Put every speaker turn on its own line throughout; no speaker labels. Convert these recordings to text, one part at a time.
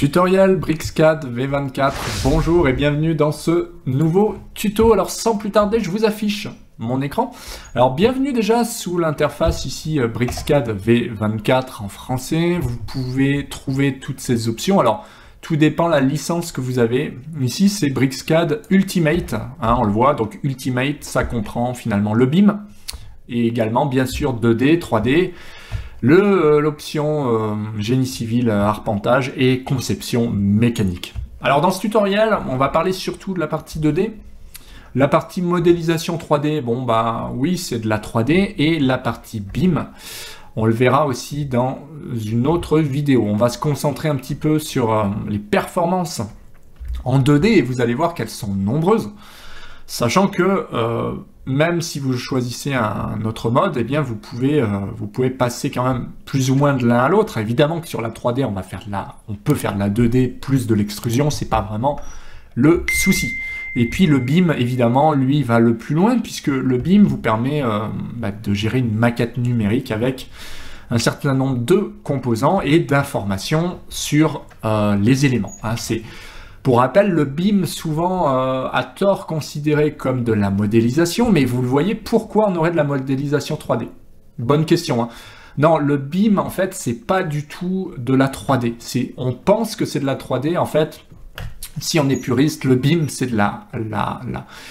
Tutoriel BricsCAD V24, bonjour et bienvenue dans ce nouveau tuto. Alors sans plus tarder, je vous affiche mon écran. Alors bienvenue déjà sous l'interface ici BricsCAD V24 en français. Vous pouvez trouver toutes ces options. Alors tout dépend de la licence que vous avez. Ici c'est BricsCAD Ultimate, on le voit. Donc Ultimate, ça comprend finalement le BIM et également bien sûr 2D, 3D. L'option génie civil, arpentage et conception mécanique. Alors dans ce tutoriel, on va parler surtout de la partie 2D. La partie modélisation 3D, bon bah oui, c'est de la 3D. Et la partie BIM, on le verra aussi dans une autre vidéo. On va se concentrer un petit peu sur les performances en 2D et vous allez voir qu'elles sont nombreuses. Sachant que même si vous choisissez un autre mode, eh bien vous pouvez passer quand même plus ou moins de l'un à l'autre. Évidemment que sur la 3D, on peut faire de la 2D plus de l'extrusion, c'est pas vraiment le souci. Et puis le BIM, évidemment, lui va le plus loin, puisque le BIM vous permet de gérer une maquette numérique avec un certain nombre de composants et d'informations sur les éléments. Pour rappel, le BIM, souvent à tort considéré comme de la modélisation, mais vous le voyez, pourquoi on aurait de la modélisation 3D? Bonne question. Non, le BIM, en fait, c'est pas du tout de la 3D. On pense que c'est de la 3D, en fait, si on est puriste, le BIM, c'est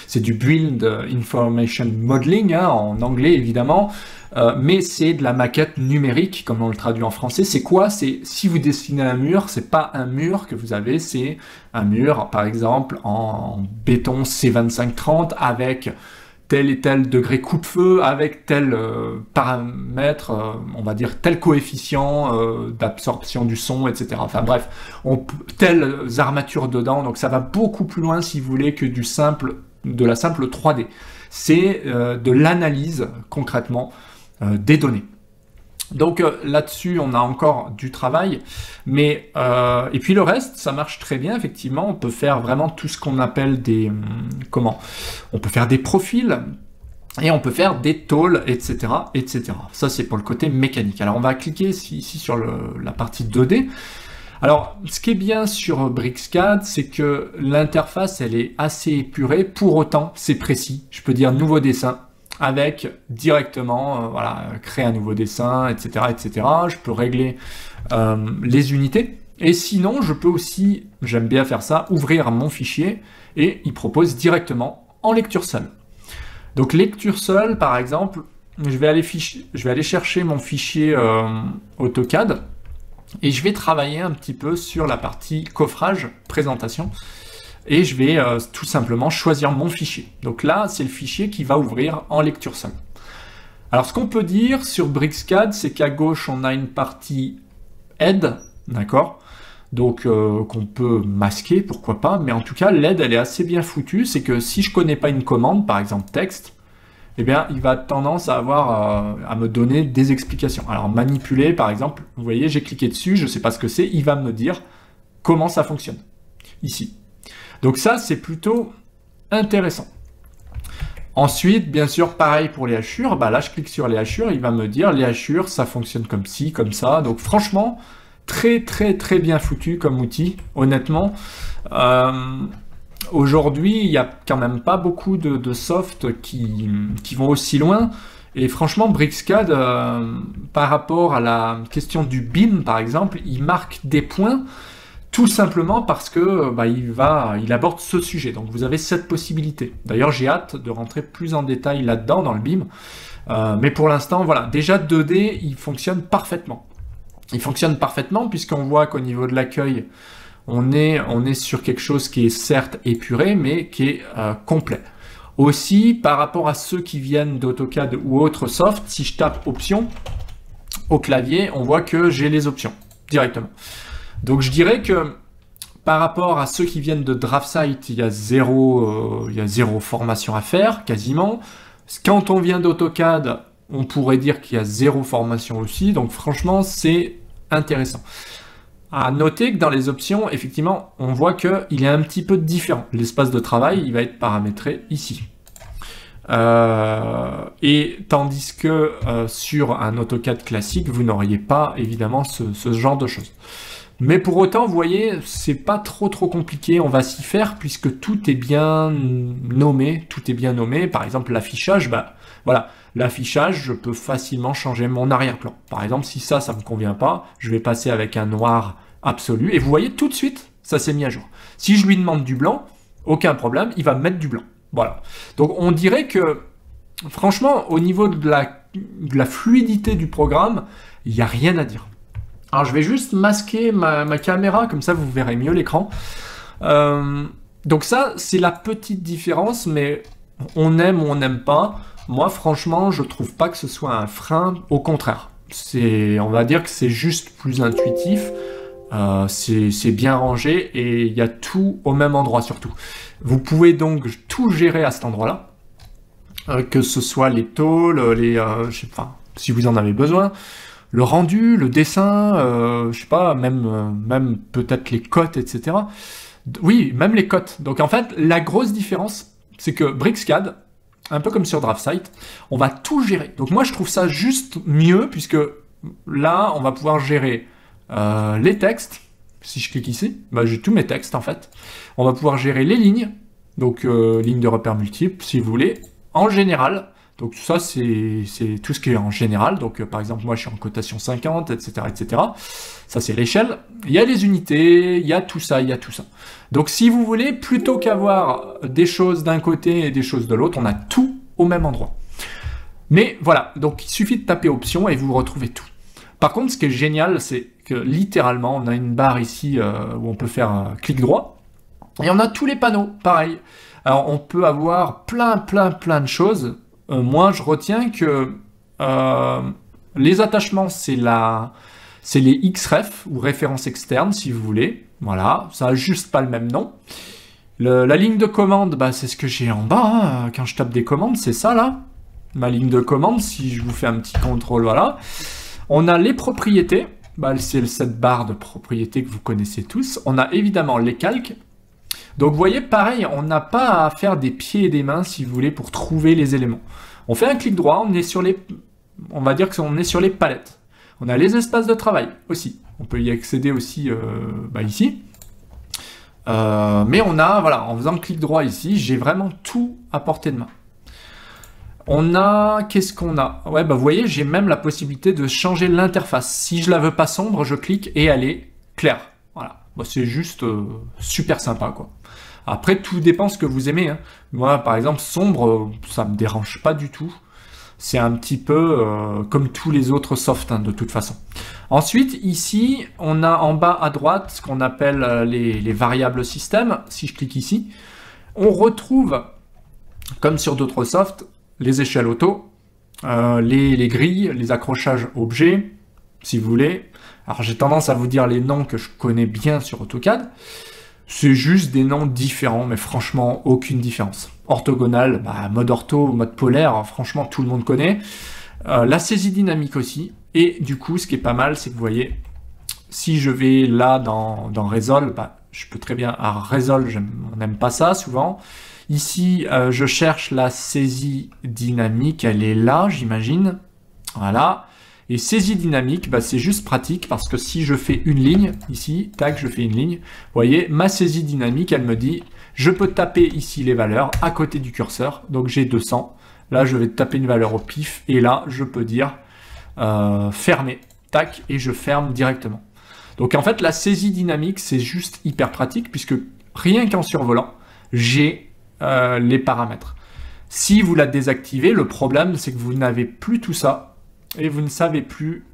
c'est du Build Information Modeling, en anglais, évidemment, mais c'est de la maquette numérique, comme on le traduit en français. C'est quoi? C'est si vous dessinez un mur, c'est pas un mur que vous avez, c'est un mur, par exemple, en béton C2530 avec tel et tel degré coupe-feu, avec tel paramètre, on va dire tel coefficient d'absorption du son, etc. Enfin bref, telles armatures dedans, donc ça va beaucoup plus loin, si vous voulez, que de la simple 3D. C'est de l'analyse, concrètement, des données. Donc là-dessus, on a encore du travail, mais et puis le reste, ça marche très bien, effectivement. On peut faire vraiment tout ce qu'on appelle on peut faire des profils, et on peut faire des tôles, etc., etc. Ça, c'est pour le côté mécanique. Alors, on va cliquer ici sur la partie 2D. Alors, ce qui est bien sur BricsCAD, c'est que l'interface, elle est assez épurée. Pour autant, c'est précis. Je peux dire nouveau dessin avec directement, créer un nouveau dessin, etc., etc. Je peux régler les unités. Et sinon, je peux aussi, j'aime bien faire ça, ouvrir mon fichier et il propose directement en lecture seule. Donc, lecture seule, par exemple, je vais aller chercher mon fichier AutoCAD et je vais travailler un petit peu sur la partie coffrage, présentation. Et je vais tout simplement choisir mon fichier. Donc là, c'est le fichier qui va ouvrir en lecture seule. Alors, ce qu'on peut dire sur BricsCAD, c'est qu'à gauche, on a une partie aide, d'accord? Donc, qu'on peut masquer, pourquoi pas. Mais en tout cas, l'aide, elle est assez bien foutue. C'est que si je ne connais pas une commande, par exemple texte, eh bien, il va tendance à à me donner des explications. Alors, manipuler, par exemple, vous voyez, j'ai cliqué dessus, je ne sais pas ce que c'est, il va me dire comment ça fonctionne, ici. Donc ça, c'est plutôt intéressant. Ensuite, bien sûr, pareil pour les hachures. Là, je clique sur les hachures, il va me dire les hachures, ça fonctionne comme ci, comme ça. Donc franchement, très, très, très bien foutu comme outil, honnêtement. Aujourd'hui, il n'y a quand même pas beaucoup de soft qui vont aussi loin. Et franchement, BricsCAD, par rapport à la question du BIM, par exemple, il marque des points tout simplement parce que il aborde ce sujet. Donc vous avez cette possibilité. D'ailleurs, j'ai hâte de rentrer plus en détail là-dedans dans le BIM. Mais pour l'instant, voilà, déjà 2D, il fonctionne parfaitement. Il fonctionne parfaitement puisqu'on voit qu'au niveau de l'accueil, on est sur quelque chose qui est certes épuré, mais qui est complet. Aussi, par rapport à ceux qui viennent d'AutoCAD ou autres soft, si je tape options au clavier, on voit que j'ai les options directement. Donc je dirais que par rapport à ceux qui viennent de DraftSight, il y a zéro formation à faire, quasiment. Quand on vient d'AutoCAD, on pourrait dire qu'il y a zéro formation aussi. Donc franchement, c'est intéressant. À noter que dans les options, effectivement, on voit qu'il est un petit peu différent. L'espace de travail, il va être paramétré ici. Et tandis que sur un AutoCAD classique, vous n'auriez pas évidemment ce genre de choses. Mais pour autant, vous voyez, c'est pas trop compliqué, on va s'y faire puisque tout est bien nommé, Par exemple, l'affichage, bah voilà, l'affichage, je peux facilement changer mon arrière-plan. Par exemple, si ça me convient pas, je vais passer avec un noir absolu et vous voyez tout de suite, ça s'est mis à jour. Si je lui demande du blanc, aucun problème, il va me mettre du blanc. Voilà. Donc on dirait que, franchement, au niveau de la fluidité du programme, il n'y a rien à dire. Alors je vais juste masquer ma caméra, comme ça vous verrez mieux l'écran. Donc ça, c'est la petite différence, mais on aime ou on n'aime pas. Moi, franchement, je trouve pas que ce soit un frein, au contraire. On va dire que c'est juste plus intuitif, c'est bien rangé et il y a tout au même endroit surtout. Vous pouvez donc tout gérer à cet endroit-là, que ce soit les tôles, je sais pas, si vous en avez besoin. Le rendu, le dessin, je sais pas, même peut-être les cotes, etc. Oui, même les cotes. Donc en fait, la grosse différence, c'est que Brixcad, un peu comme sur DraftSight, on va tout gérer. Donc moi, je trouve ça juste mieux, puisque là, on va pouvoir gérer les textes. Si je clique ici, bah, j'ai tous mes textes en fait. On va pouvoir gérer les lignes, donc lignes de repères multiples, si vous voulez, en général. Donc ça, c'est tout ce qui est en général. Donc par exemple, moi je suis en cotation 50, etc. etc. Ça c'est l'échelle. Il y a les unités, il y a tout ça, Donc si vous voulez, plutôt qu'avoir des choses d'un côté et des choses de l'autre, on a tout au même endroit. Mais voilà, donc il suffit de taper option et vous retrouvez tout. Par contre, ce qui est génial, c'est que littéralement, on a une barre ici où on peut faire un clic droit. Et on a tous les panneaux, pareil. Alors on peut avoir plein de choses. Moi, je retiens que les attachements, c'est les XREF, ou références externes, si vous voulez. Voilà, ça n'a juste pas le même nom. La ligne de commande, bah, c'est ce que j'ai en bas, hein. Quand je tape des commandes, c'est ça, là. Ma ligne de commande, si je vous fais un petit contrôle, voilà. On a les propriétés, bah, c'est cette barre de propriétés que vous connaissez tous. On a évidemment les calques. Donc vous voyez, pareil, on n'a pas à faire des pieds et des mains, si vous voulez, pour trouver les éléments. On fait un clic droit, on va dire qu'on est sur les palettes. On a les espaces de travail aussi. On peut y accéder aussi ici. Mais on a, voilà, en faisant clic droit ici, j'ai vraiment tout à portée de main. On a, qu'est-ce qu'on a? Ouais, bah vous voyez, j'ai même la possibilité de changer l'interface. Si je la veux pas sombre, je clique et elle est claire. Voilà. Bah, c'est juste super sympa, quoi. Après, tout dépend ce que vous aimez, hein. Moi, par exemple, sombre, ça me dérange pas du tout. C'est un petit peu comme tous les autres softs, hein, de toute façon. Ensuite, ici, on a en bas à droite ce qu'on appelle les variables système. Si je clique ici, on retrouve, comme sur d'autres softs, les échelles auto, les grilles, les accrochages objets, si vous voulez. Alors j'ai tendance à vous dire les noms que je connais bien sur AutoCAD. C'est juste des noms différents, mais franchement, aucune différence. Orthogonal, bah, mode ortho, mode polaire, franchement, tout le monde connaît. La saisie dynamique aussi. Et du coup, ce qui est pas mal, c'est que vous voyez, si je vais là dans Resolve, bah, je peux très bien... Alors Resolve, on n'aime pas ça souvent. Ici, je cherche la saisie dynamique, elle est là, j'imagine. Voilà. Et saisie dynamique, bah, c'est juste pratique parce que si je fais une ligne, ici, tac, je fais une ligne, vous voyez, ma saisie dynamique, elle me dit, je peux taper ici les valeurs à côté du curseur, donc j'ai 200. Là, je vais taper une valeur au pif, et là, je peux dire fermer, tac, et je ferme directement. Donc en fait, la saisie dynamique, c'est juste hyper pratique puisque rien qu'en survolant, j'ai les paramètres. Si vous la désactivez, le problème, c'est que vous n'avez plus tout ça. Et vous ne savez plus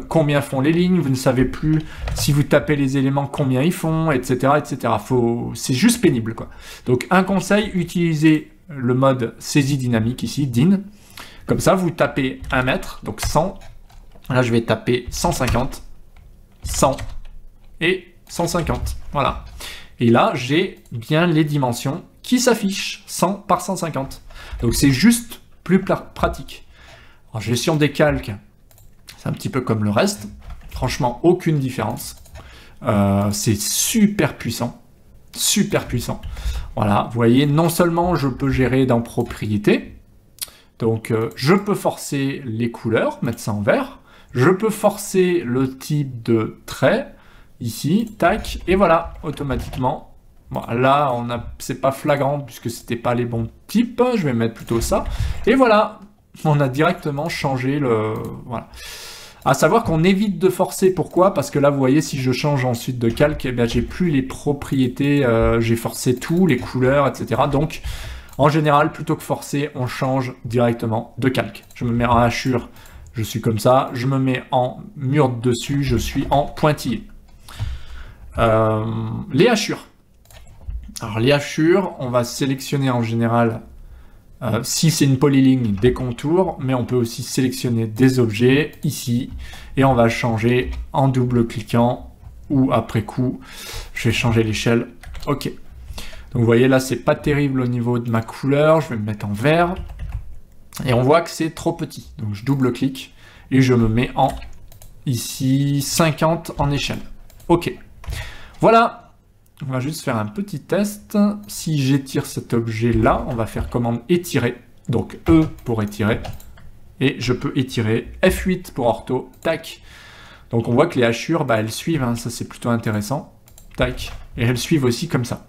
combien font les lignes, vous ne savez plus si vous tapez les éléments combien ils font, etc. etc. C'est juste pénible, quoi. Donc un conseil, utilisez le mode saisie dynamique ici, DIN. Comme ça, vous tapez 1 mètre, donc 100. Là, je vais taper 150, 100 et 150. Voilà. Et là, j'ai bien les dimensions qui s'affichent, 100 par 150. Donc c'est juste plus pratique. En gestion des calques, c'est un petit peu comme le reste. Franchement, aucune différence. C'est super puissant. Super puissant. Voilà, vous voyez, non seulement je peux gérer dans propriété, donc je peux forcer les couleurs, mettre ça en vert. Je peux forcer le type de trait. ici, tac, et voilà, automatiquement. Bon, là, c'est pas flagrant puisque c'était pas les bons types, je vais mettre plutôt ça. Et voilà, on a directement changé le... Voilà. À savoir qu'on évite de forcer, pourquoi? Parce que là, vous voyez, si je change ensuite de calque, eh bien, j'ai plus les propriétés, j'ai forcé tout, les couleurs, etc. Donc, en général, plutôt que forcer, on change directement de calque. Je me mets en hachure, je suis comme ça. Je me mets en mur dessus, je suis en pointillé. Les hachures. Alors, les hachures, on va sélectionner en général... si c'est une polyligne, des contours, mais on peut aussi sélectionner des objets ici, et on va changer en double-cliquant, ou après coup, je vais changer l'échelle. Ok. Donc vous voyez là, c'est pas terrible au niveau de ma couleur, je vais me mettre en vert, et on voit que c'est trop petit. Donc je double-clique, et je me mets en, ici, 50 en échelle. Ok. Voilà. On va juste faire un petit test. Si j'étire cet objet-là, on va faire commande étirer. Donc E pour étirer. Et je peux étirer F8 pour ortho. Tac. Donc on voit que les hachures, bah, elles suivent. Hein, ça, c'est plutôt intéressant. Tac. Et elles suivent aussi comme ça.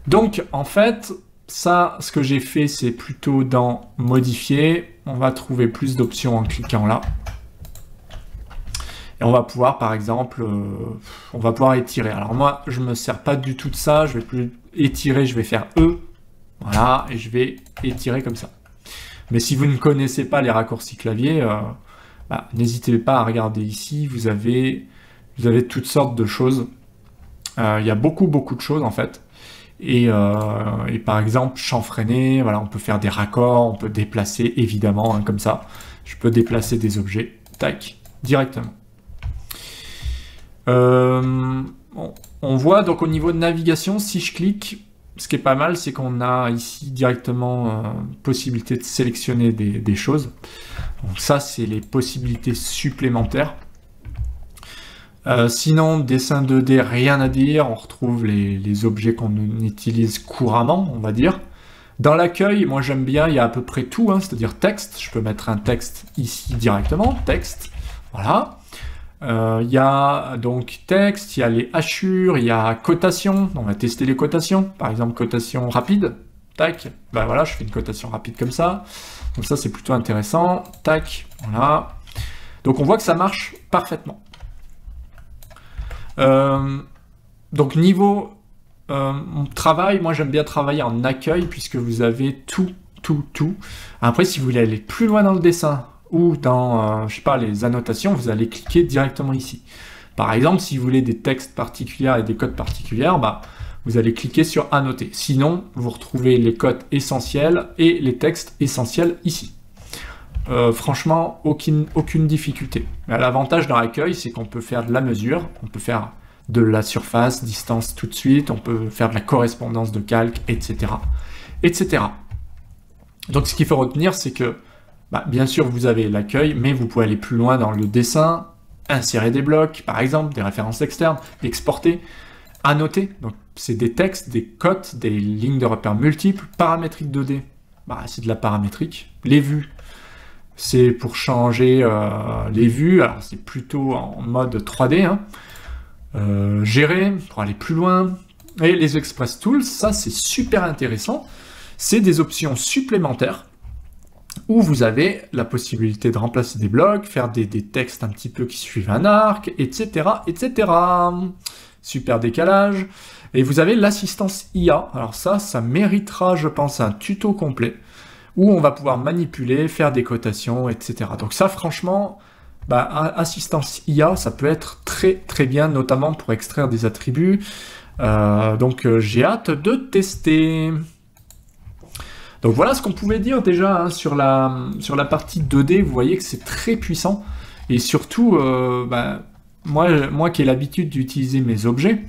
Donc, en fait, ça, ce que j'ai fait, c'est plutôt dans modifier. On va trouver plus d'options en cliquant là. Et on va pouvoir, par exemple, on va pouvoir étirer. Alors moi, je ne me sers pas du tout de ça. Je vais plus étirer, je vais faire E. Voilà, et je vais étirer comme ça. Mais si vous ne connaissez pas les raccourcis clavier, bah, n'hésitez pas à regarder ici. Vous avez toutes sortes de choses. Il y a beaucoup de choses, en fait. Et par exemple, chanfreiner, voilà, on peut faire des raccords, on peut déplacer, évidemment, hein, comme ça. Je peux déplacer des objets, tac, directement. On voit donc au niveau de navigation, si je clique, ce qui est pas mal, c'est qu'on a ici directement possibilité de sélectionner des choses. Donc ça, c'est les possibilités supplémentaires. Sinon, dessin 2D, rien à dire, on retrouve les objets qu'on utilise couramment, on va dire. Dans l'accueil, moi j'aime bien, il y a à peu près tout, hein, c'est-à-dire texte, je peux mettre un texte ici directement, texte, voilà. Il y a donc texte, il y a les hachures, il y a cotation, on va tester les cotations, par exemple cotation rapide, tac, ben voilà, je fais une cotation rapide comme ça, donc ça c'est plutôt intéressant, tac, voilà. Donc on voit que ça marche parfaitement. Donc niveau travail, moi j'aime bien travailler en accueil puisque vous avez tout. Après, si vous voulez aller plus loin dans le dessin ou dans, je sais pas, les annotations, vous allez cliquer directement ici. Par exemple, si vous voulez des textes particuliers et des codes particuliers, bah, vous allez cliquer sur annoter. Sinon, vous retrouvez les codes essentiels et les textes essentiels ici. Franchement, aucune difficulté. L'avantage dans l'accueil, c'est qu'on peut faire de la mesure, on peut faire de la surface, distance tout de suite, on peut faire de la correspondance de calque, etc. etc. Donc ce qu'il faut retenir, c'est que, bah, bien sûr, vous avez l'accueil, mais vous pouvez aller plus loin dans le dessin, insérer des blocs, par exemple, des références externes, exporter, annoter, donc c'est des textes, des cotes, des lignes de repères multiples, paramétrique 2D, bah, c'est de la paramétrique, les vues, c'est pour changer les vues, alors c'est plutôt en mode 3D, hein. Gérer, pour aller plus loin, et les Express Tools, ça c'est super intéressant, c'est des options supplémentaires où vous avez la possibilité de remplacer des blocs, faire des textes un petit peu qui suivent un arc, etc., etc. Super décalage. Et vous avez l'assistance IA. Alors ça méritera, je pense, un tuto complet où on va pouvoir manipuler, faire des cotations, etc. Donc ça, franchement, bah, assistance IA, ça peut être très bien, notamment pour extraire des attributs. Donc j'ai hâte de tester. Donc voilà ce qu'on pouvait dire déjà hein, sur la partie 2D, vous voyez que c'est très puissant. Et surtout, bah, moi qui ai l'habitude d'utiliser mes objets,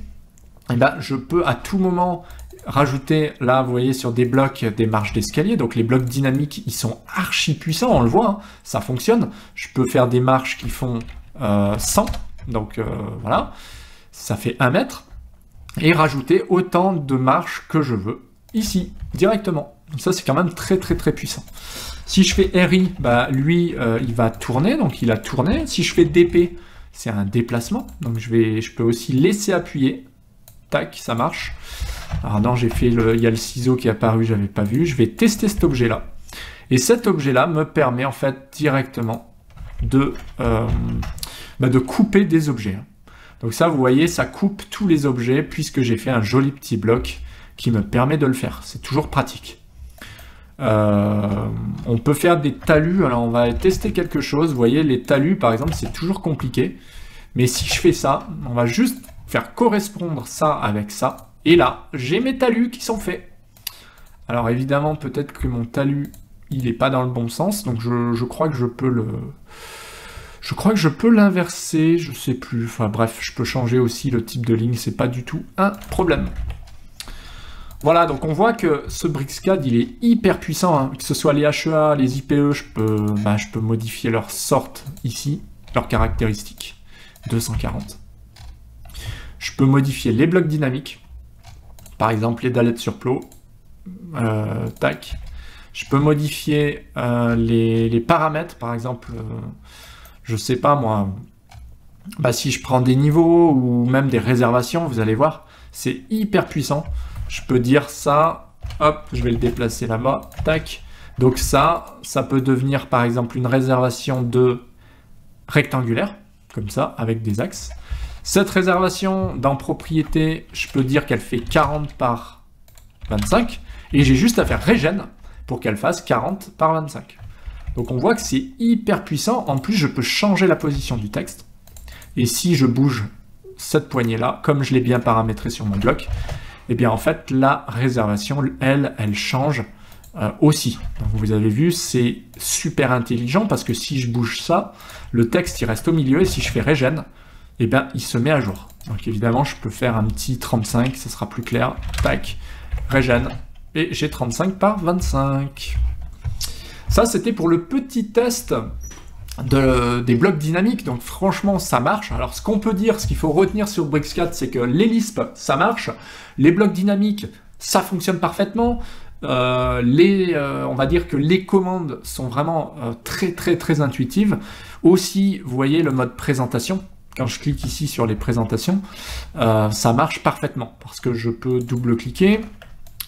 eh ben, je peux à tout moment rajouter, là vous voyez sur des blocs, des marches d'escalier, donc les blocs dynamiques ils sont archi puissants, on le voit, hein, ça fonctionne. Je peux faire des marches qui font 100, donc voilà, ça fait 1 mètre, et rajouter autant de marches que je veux, ici, directement. Donc ça c'est quand même très puissant. Si je fais RI, bah, lui il va tourner, donc il a tourné. Si je fais DP, c'est un déplacement. Donc je peux aussi laisser appuyer. Tac, ça marche. Alors non, il y a le ciseau qui est apparu, j'avais pas vu. Je vais tester cet objet-là. Et cet objet-là me permet en fait directement de couper des objets. Donc ça, vous voyez, ça coupe tous les objets puisque j'ai fait un joli petit bloc qui me permet de le faire. C'est toujours pratique. On peut faire des talus. Alors on va tester quelque chose. Vous voyez, les talus, par exemple, c'est toujours compliqué. Mais si je fais ça, on va juste faire correspondre ça avec ça. Et là, j'ai mes talus qui sont faits. Alors évidemment, peut-être que mon talus, il n'est pas dans le bon sens. Donc je crois que je peux le... Je crois que je peux l'inverser, je sais plus. Enfin bref, je peux changer aussi le type de ligne, c'est pas du tout un problème. Voilà, donc on voit que ce BricsCAD, il est hyper puissant, hein. Que ce soit les HEA, les IPE, je peux modifier leur sorte ici, leurs caractéristiques. 240. Je peux modifier les blocs dynamiques, par exemple les dalettes sur plot. Tac. Je peux modifier les paramètres, par exemple, je sais pas moi, si je prends des niveaux ou même des réservations, vous allez voir, c'est hyper puissant. Je peux dire ça, hop, je vais le déplacer là-bas, tac. Donc ça peut devenir par exemple une réservation de rectangulaire, comme ça, avec des axes. Cette réservation dans propriété, je peux dire qu'elle fait 40 par 25, et j'ai juste à faire régène pour qu'elle fasse 40 par 25. Donc on voit que c'est hyper puissant. En plus, je peux changer la position du texte. Et si je bouge cette poignée-là, comme je l'ai bien paramétré sur mon bloc, et bien en fait, la réservation, elle change aussi. Donc vous avez vu, c'est super intelligent parce que si je bouge ça, le texte il reste au milieu et si je fais régène, et bien il se met à jour. Donc évidemment, je peux faire un petit 35, ça sera plus clair. Tac, régène. Et j'ai 35 par 25. Ça, c'était pour le petit test des blocs dynamiques. Donc franchement, ça marche. Alors ce qu'on peut dire, ce qu'il faut retenir sur BricsCAD, c'est que les Lisp, ça marche. Les blocs dynamiques, ça fonctionne parfaitement. On va dire que les commandes sont vraiment très intuitives. Aussi, vous voyez le mode présentation. Quand je clique ici sur les présentations, ça marche parfaitement parce que je peux double-cliquer.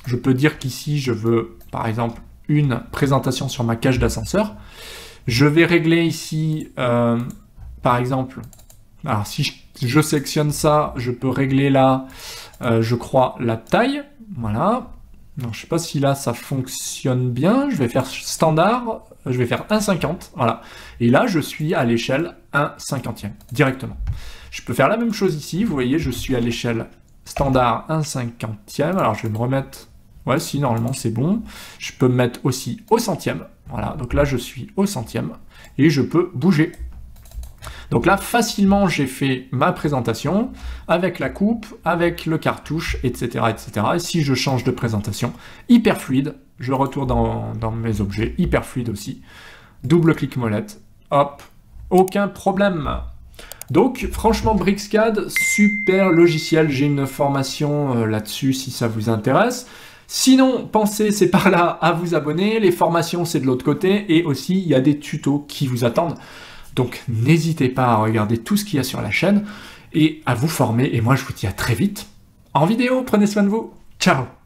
Je peux dire qu'ici, je veux, par exemple, une présentation sur ma cage d'ascenseur. Je vais régler ici, par exemple, alors si je sélectionne ça, je peux régler là, je crois, la taille. Voilà. Donc, je ne sais pas si là, ça fonctionne bien. Je vais faire standard, je vais faire 1,50. Voilà. Et là, je suis à l'échelle 1/50e, directement. Je peux faire la même chose ici. Vous voyez, je suis à l'échelle standard 1/50e. Alors, je vais me remettre... Ouais, si, normalement, c'est bon. Je peux me mettre aussi au centième. Voilà, donc là, je suis au centième. Et je peux bouger. Donc là, facilement, j'ai fait ma présentation avec la coupe, avec le cartouche, etc., etc. Et si je change de présentation, hyper fluide. Je retourne dans mes objets, hyper fluide aussi. Double-clic molette. Hop, aucun problème. Donc, franchement, BricsCAD, super logiciel. J'ai une formation là-dessus si ça vous intéresse. Sinon, pensez, c'est par là à vous abonner. Les formations, c'est de l'autre côté. Et aussi, il y a des tutos qui vous attendent. Donc, n'hésitez pas à regarder tout ce qu'il y a sur la chaîne et à vous former. Et moi, je vous dis à très vite en vidéo. Prenez soin de vous. Ciao!